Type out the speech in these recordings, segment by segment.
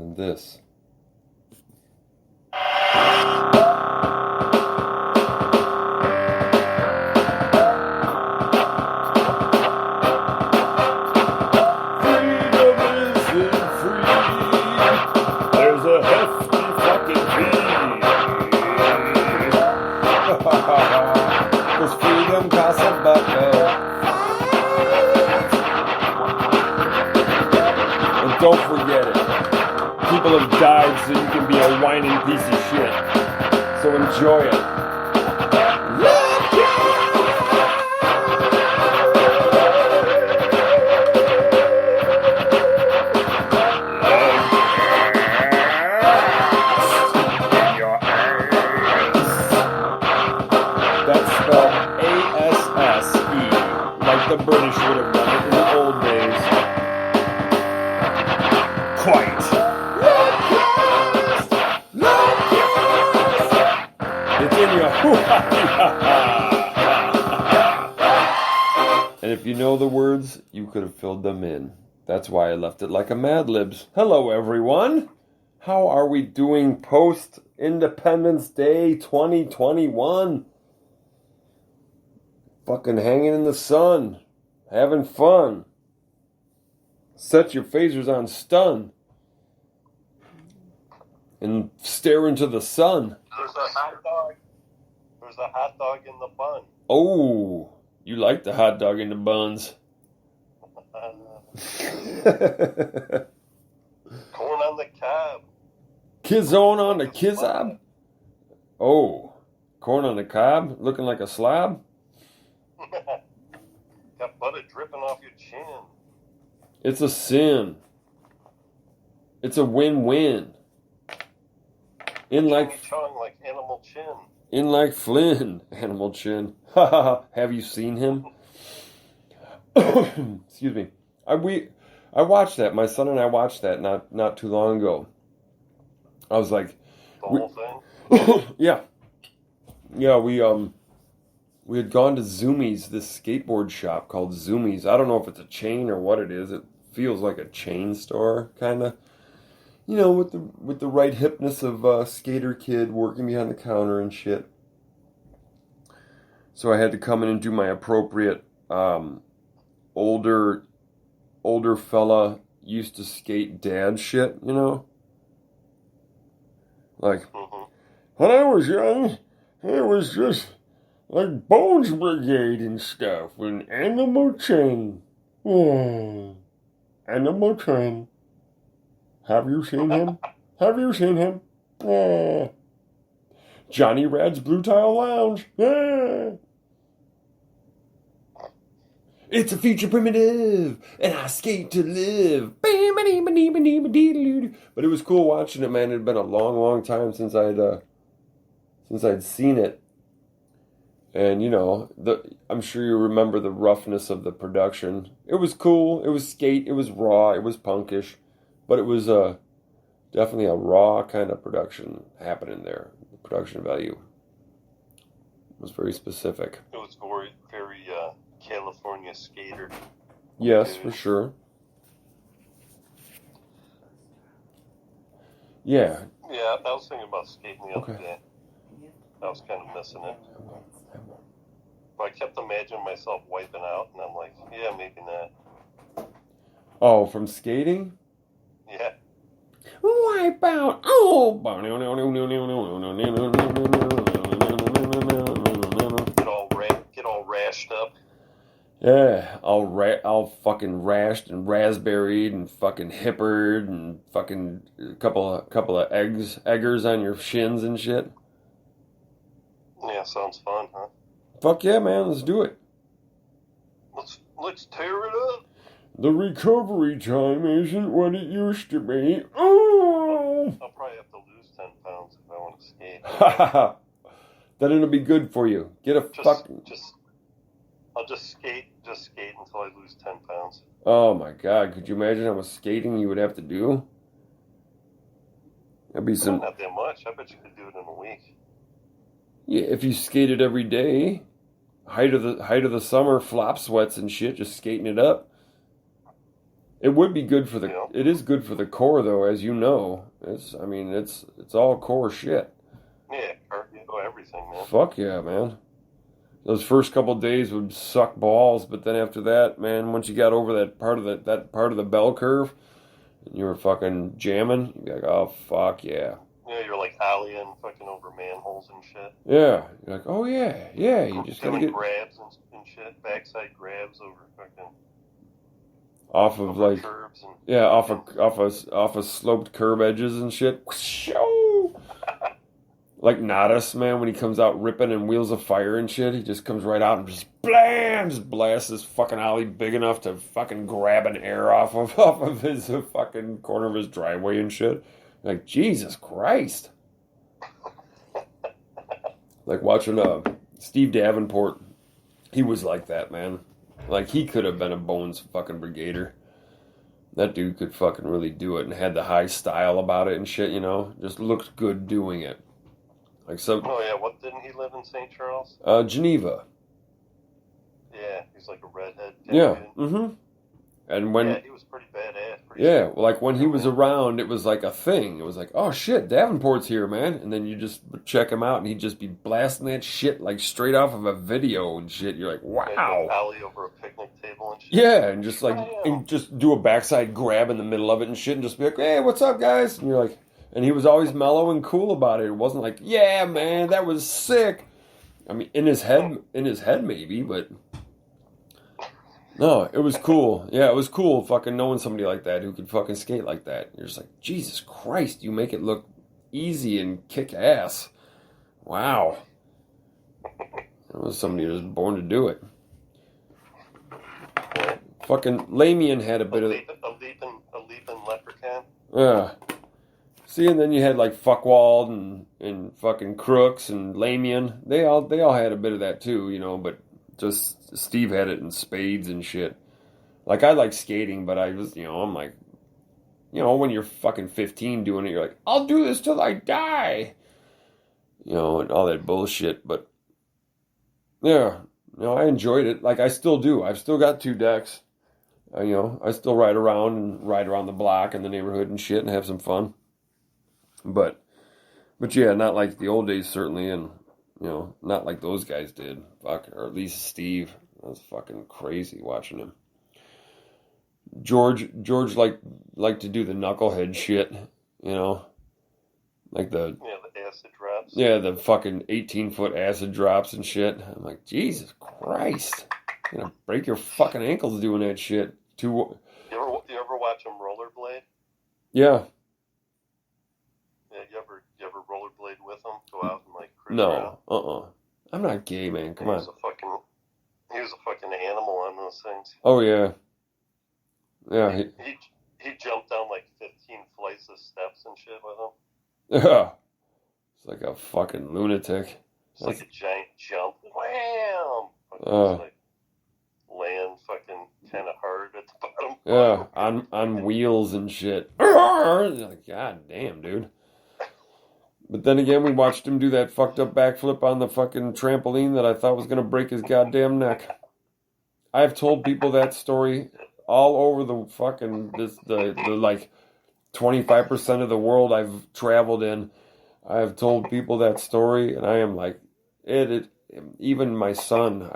than this. Cause freedom costs a bucket. And don't forget it. People have died so you can be a whining piece of shit. So enjoy it. The British would have done it in the old days. Quite. It's in your. And if you know the words, you could have filled them in. That's why I left it like a Mad Libs. Hello, everyone. How are we doing post Independence Day 2021? Fucking hanging in the sun, having fun. Set your phasers on stun and stare into the sun. There's a hot dog. There's a hot dog in the bun. Oh, you like the hot dog in the buns. Corn on the cob. Kizone on the kizab? Oh, corn on the cob, looking like a slob? Got butter dripping off your chin. It's a sin. It's a win-win. In like tongue like Animal Chin. In like Flynn, Animal Chin. Ha ha ha. Have you seen him? Excuse me. I watched that. My son and I watched that not too long ago. I was like, the whole thing. Yeah. We had gone to Zoomies, this skateboard shop called Zoomies. I don't know if it's a chain or what it is. It feels like a chain store, kind of. You know, with the right hipness of a skater kid working behind the counter and shit. So I had to come in and do my appropriate older fella used to skate dad shit, you know? Like, when I was young, it was just like Bones Brigade and stuff with Animal Chin. Animal Chin. Have you seen him? Have you seen him? Johnny Rad's Blue Tile Lounge. It's a future primitive, and I skate to live. But it was cool watching it, man. It had been a long, long time since I'd seen it. And, you know, I'm sure you remember the roughness of the production. It was cool. It was skate. It was raw. It was punkish. But it was definitely a raw kind of production happening there. The production value was very specific. It was very, very California skater. Yes, for sure. Yeah. Yeah, I was thinking about skating the other day. I was kind of missing it. But I kept imagining myself wiping out, and I'm like, yeah, maybe not. Oh, from skating? Yeah. Wipe out. Oh. Get all rashed up. Yeah, all fucking rashed and raspberried and fucking hippered and fucking a couple of eggers on your shins and shit. Yeah, sounds fun, huh? Fuck yeah, man, let's do it. Let's tear it up. The recovery time isn't what it used to be. Oh! I'll probably have to lose 10 pounds if I want to skate. Then it'll be good for you. Get a fucking... I'll just skate until I lose 10 pounds. Oh my god, could you imagine how much skating you would have to do? That'd be some... Not that much. I bet you could do it in a week. Yeah, if you skated every day, height of the summer, flop sweats and shit, just skating it up. It would be good for the. You know? It is good for the core, though, as you know. It's all core shit. Yeah, cardio, everything, man. Fuck yeah, man. Those first couple days would suck balls, but then after that, man, once you got over that part of the bell curve, and you were fucking jamming, you'd be like, oh fuck yeah. Yeah, you're like ollieing fucking over manholes and shit. Yeah, you're like, oh yeah, yeah. You just gotta get grabs and shit, backside grabs over fucking off of over like curbs and yeah, off of sloped curb edges and shit. Like Nadas, man, when he comes out ripping and wheels of fire and shit, he just comes right out and just blam, just blasts his fucking ollie big enough to fucking grab an air off of his fucking corner of his driveway and shit. Like Jesus Christ. Like watching Steve Davenport, he was like that, man. Like he could have been a Bones fucking brigader. That dude could fucking really do it and had the high style about it and shit, you know. Just looked good doing it. Like so. Oh yeah, what didn't he live in St. Charles? Geneva. Yeah, he's like a redhead. Yeah. Mm-hmm. And when he was pretty badass. well, like when he was around, it was like a thing. It was like, oh shit, Davenport's here, man. And then you just check him out, and he'd just be blasting that shit like straight off of a video and shit. You're like, wow. Ollie over a picnic table and shit. Yeah, and just like and just do a backside grab in the middle of it and shit, and just be like, hey, what's up, guys? And you're like. And he was always mellow and cool about it. It wasn't like, yeah, man, that was sick. I mean, in his head maybe, but no, it was cool. Yeah, it was cool fucking knowing somebody like that who could fucking skate like that. You're just like, Jesus Christ, you make it look easy and kick ass. Wow. That was somebody who was born to do it. Fucking Lamian had a bit of... A leaping leprechaun. Yeah. See, and then you had like Fuckwald and fucking Crooks and Lamian. They all had a bit of that too, you know, but just Steve had it in spades and shit. Like I like skating, but I was, you know, I'm like, you know, when you're fucking 15 doing it, you're like, I'll do this till I die. You know, and all that bullshit, but yeah, you know, I enjoyed it. Like I still do. I've still got 2 decks. You know, I still ride around the block in the neighborhood and shit and have some fun. But yeah, not like the old days certainly, and you know, not like those guys did. Fuck, or at least Steve. That was fucking crazy watching him. George liked to do the knucklehead shit, you know, like the acid drops. Yeah, the fucking 18-foot acid drops and shit. I'm like, Jesus Christ, you're gonna break your fucking ankles doing that shit. You ever watch him rollerblade? Yeah. Yeah, you ever rollerblade with him? Go out and like cruise around? I'm not gay, man. Come on. He was a fucking animal on those things. Oh yeah. Yeah. He jumped down like 15 flights of steps and shit with him. Yeah. It's like a fucking lunatic. It's like a giant jump. Wham! Like land fucking kind of hard at the bottom. Yeah, on wheels and shit. Like, God damn, dude. But then again, we watched him do that fucked up backflip on the fucking trampoline that I thought was going to break his goddamn neck. I've told people that story all over the fucking, the like 25% of the world I've traveled in. I've told people that story, and I am like, even my son,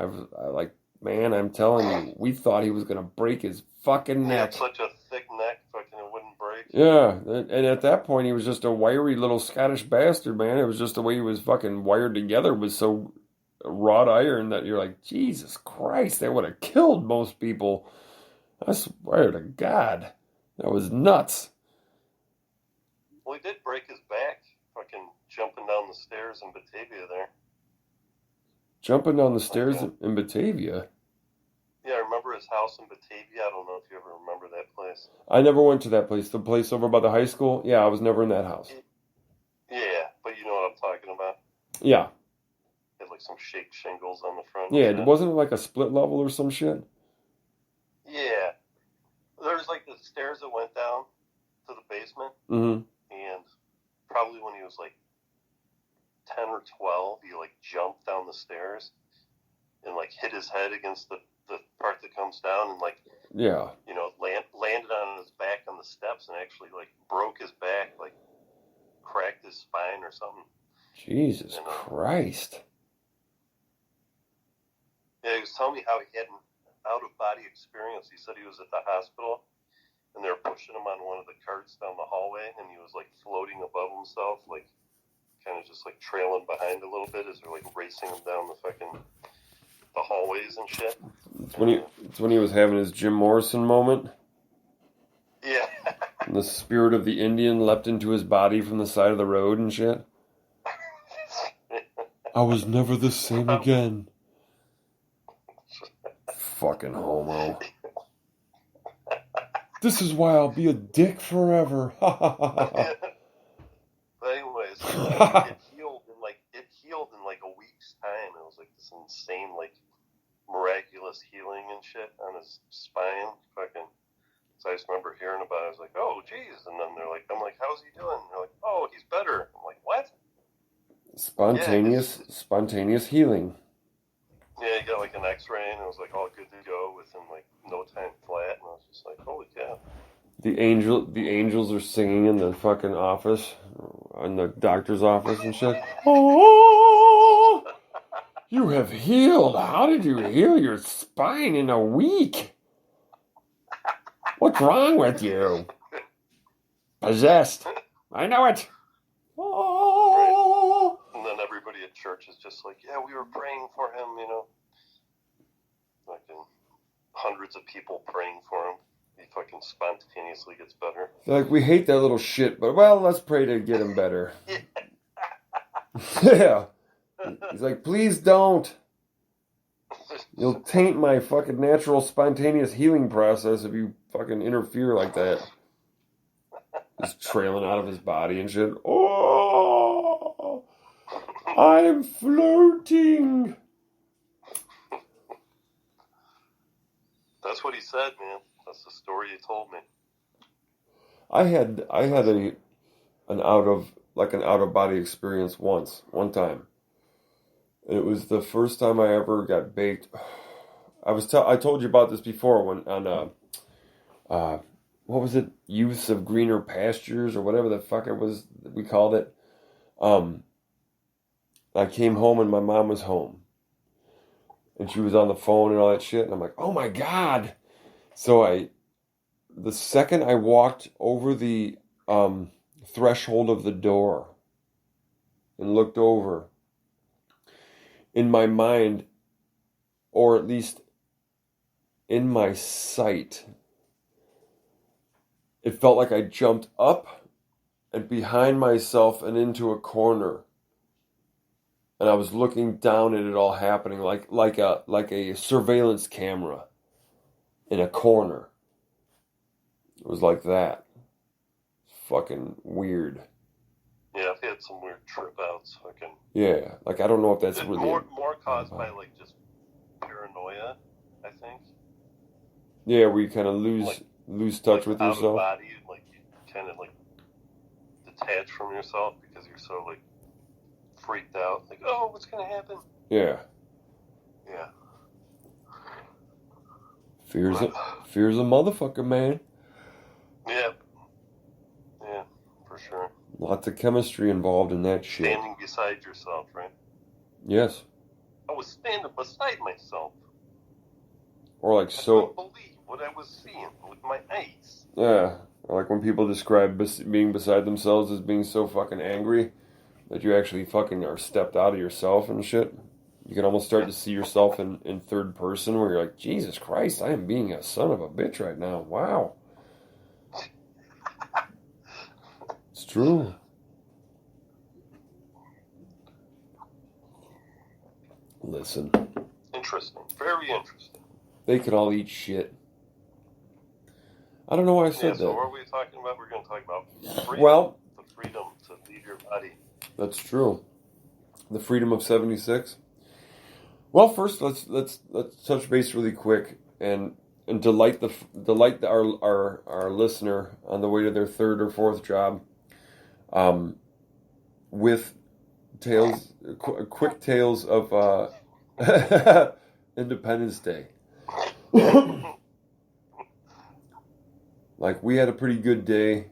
man, I'm telling you, we thought he was going to break his fucking neck. He had such a thick neck, fucking it wouldn't break. Yeah, and at that point, he was just a wiry little Scottish bastard, man. It was just the way he was fucking wired together was so wrought iron that you're like, Jesus Christ, that would have killed most people. I swear to God, that was nuts. Well, he did break his back, fucking jumping down the stairs in Batavia there. Jumping down the stairs in Batavia? Yeah, I remember his house in Batavia. I don't know if you ever remember that place. I never went to that place. The place over by the high school? Yeah, I was never in that house. Yeah, but you know what I'm talking about. Yeah. It had like some shake shingles on the front. Yeah, wasn't it like a split level or some shit? Yeah. There's like the stairs that went down to the basement. Mm-hmm. And probably when he was like 10 or 12, he like jumped down the stairs and like hit his head against the part that comes down and like, yeah, you know, landed landed on his back on the steps and actually like broke his back, like cracked his spine or something. Jesus Christ. Yeah, he was telling me how he had an out-of-body experience. He said he was at the hospital, and they were pushing him on one of the carts down the hallway, and he was, like, floating above himself, like, kind of just, like, trailing behind a little bit as they're, like, racing him down the hallways and shit. It's when he was having his Jim Morrison moment. Yeah. And the spirit of the Indian leapt into his body from the side of the road and shit. I was never the same again. Fucking homo. This is why I'll be a dick forever. But anyways, it healed in like a week's time. It was like this insane, like, miraculous healing and shit on his spine. Fucking. So I just remember hearing about it. I was like, oh, geez. And then I'm like, how's he doing? And they're like, oh, he's better. I'm like, what? Spontaneous healing. Yeah, he got like an X-ray and it was like all good to go within like no time flat. And I was just like, holy cow. The angels are singing in the fucking office, in the doctor's office and shit. Oh, you have healed. How did you heal your spine in a week? What's wrong with you? Possessed. I know it. Oh. Right. And then everybody at church is just like, yeah, we were praying for him, you know. Fucking hundreds of people praying for him. He fucking spontaneously gets better. They're like, we hate that little shit, but well, let's pray to get him better. Yeah. He's like, please don't. You'll taint my fucking natural spontaneous healing process if you fucking interfere like that. Just trailing out of his body and shit. Oh, I'm floating. That's what he said, man. That's the story he told me. I had an out of body experience one time. And it was the first time I ever got baked. I told you about this before when on what was it? Youths of Greener Pastures or whatever the fuck it was we called it. I came home and my mom was home. And she was on the phone and all that shit. And I'm like, oh my God. So the second I walked over the threshold of the door and looked over, in my mind, or at least in my sight, it felt like I jumped up and behind myself and into a corner. And I was looking down at it all happening like a surveillance camera in a corner. It was like that. Fucking weird. Yeah, I've had some weird trip outs. Fucking. Yeah, like I don't know if that's really more caused by like just paranoia, I think. Yeah, where you kind of lose touch with yourself. Out of body, like you kind of like detach from yourself because you're so like freaked out. Like, oh, what's gonna happen? Yeah. Yeah. Fear's a motherfucker, man. Yeah. Yeah, for sure. Lots of chemistry involved in that shit. Standing beside yourself, right? Yes. I was standing beside myself. Or like I couldn't believe what I was seeing with my eyes. Yeah. Or like when people describe being beside themselves as being so fucking angry that you actually fucking are stepped out of yourself and shit. You can almost start to see yourself in third person where you're like, Jesus Christ, I am being a son of a bitch right now. Wow. It's true. Listen. Interesting. Very interesting. They could all eat shit. I don't know why I said that. So what are we talking about? We're going to talk about freedom. Well, the freedom to leave your body. That's true. The freedom of 76. Well, first let's touch base really quick and delight our listener on the way to their third or fourth job, with quick tales of Independence Day. Like we had a pretty good day.